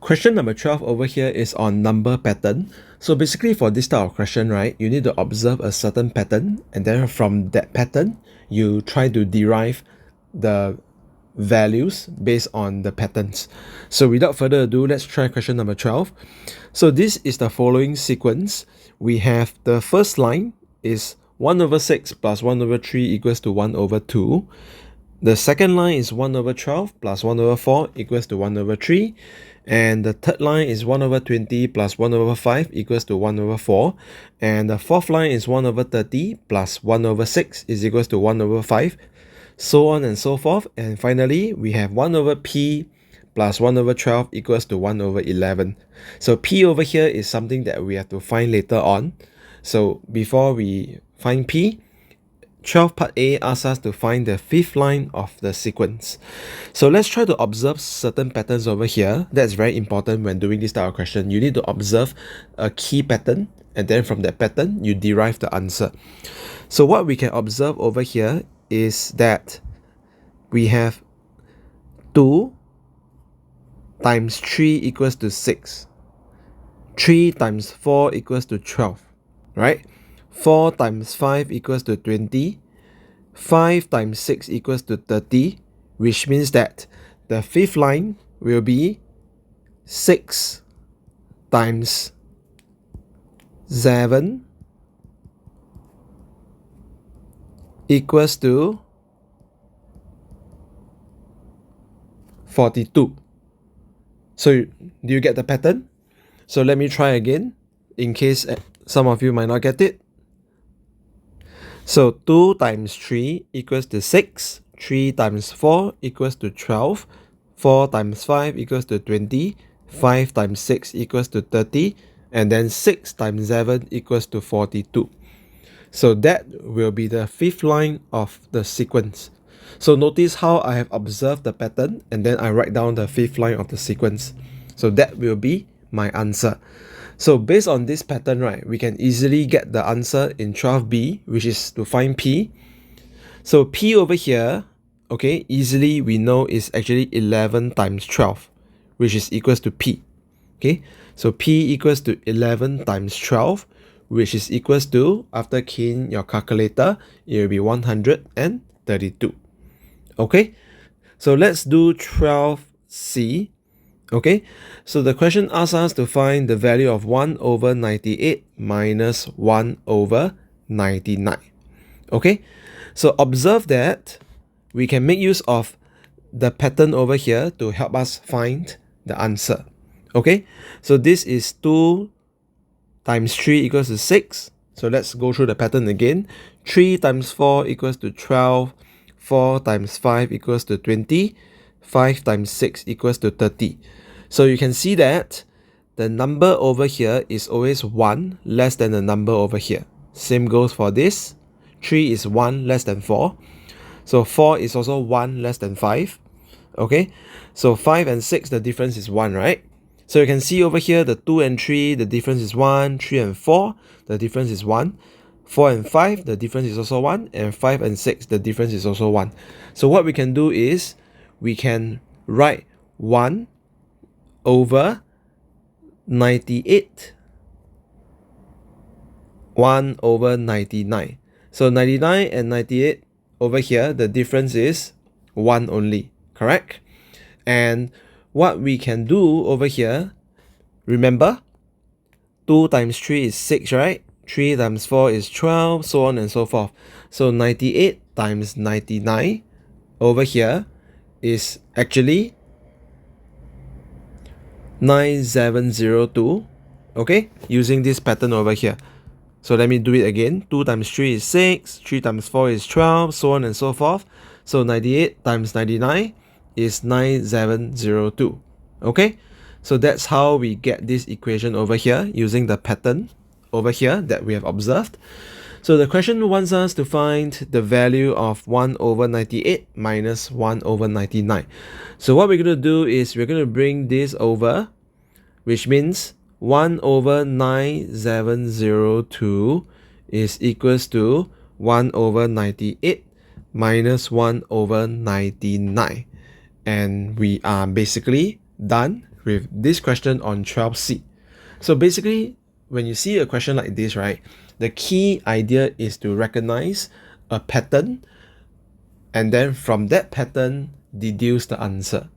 Question number 12 over here is on number pattern. So basically for this type of question, right, you need to observe a certain pattern, and then from that pattern, you try to derive the values based on the patterns. So without further ado, let's try question number 12. So this is the following sequence. We have the first line is 1 over 6 plus 1 over 3 equals to 1 over 2. The second line is 1 over 12 plus 1 over 4 equals to 1 over 3. And the third line is 1 over 20 plus 1 over 5 equals to 1 over 4. And the fourth line is 1 over 30 plus 1 over 6 is equals to 1 over 5. So on and so forth. And finally, we have 1 over p plus 1 over 12 equals to 1 over 11. So p over here is something that we have to find later on. So before we find p, 12 part A asks us to find the fifth line of the sequence. So let's try to observe certain patterns over here. That's very important when doing this type of question. You need to observe a key pattern, and then from that pattern, you derive the answer. So what we can observe over here is that we have 2 times 3 equals to 6. 3 times 4 equals to 12, right? 4 times 5 equals to 20. 5 times 6 equals to 30, which means that the fifth line will be 6 times 7 equals to 42. So do you get the pattern? So let me try again in case some of you might not get it. So 2 times 3 equals to 6, 3 times 4 equals to 12, 4 times 5 equals to 20, 5 times 6 equals to 30, and then 6 times 7 equals to 42. So that will be the fifth line of the sequence. So notice how I have observed the pattern and then I write down the fifth line of the sequence. So that will be my answer. So based on this pattern, right, we can easily get the answer in 12b, which is to find p. So p over here, okay, easily we know is actually 11 times 12, which is equals to p. Okay, so p equals to 11 times 12, which is equals to, after keying your calculator, it will be 132. Okay, so let's do 12c. Okay, so the question asks us to find the value of 1 over 98 minus 1 over 99. Okay, so observe that we can make use of the pattern over here to help us find the answer. Okay, so this is 2 times 3 equals to 6. So let's go through the pattern again. 3 times 4 equals to 12. 4 times 5 equals to 20. 5 times 6 equals to 30. So you can see that the number over here is always 1 less than the number over here. Same goes for this. 3 is 1 less than 4. So 4 is also 1 less than 5. Okay, so 5 and 6, the difference is 1, right? So you can see over here, the 2 and 3, the difference is 1. 3 and 4, the difference is 1. 4 and 5, the difference is also 1. And 5 and 6, the difference is also 1. So what we can do is, we can write 1 over 98. 1 over 99. So 99 and 98 over here, the difference is 1 only, correct? And what we can do over here, remember, 2 times 3 is 6, right? 3 times 4 is 12, so on and so forth. So 98 times 99 over here is actually 9702, okay, using this pattern over here. So let me do it again. 2 times 3 is 6, 3 times 4 is 12, so on and so forth. So 98 times 99 is 9702, okay? So that's how we get this equation over here using the pattern over here that we have observed. So the question wants us to find the value of 1 over 98 minus 1 over 99. So what we're going to do is we're going to bring this over, which means 1 over 9702 is equals to 1 over 98 minus 1 over 99. And we are basically done with this question on 12C. So basically, when you see a question like this, right, the key idea is to recognize a pattern and then from that pattern, deduce the answer.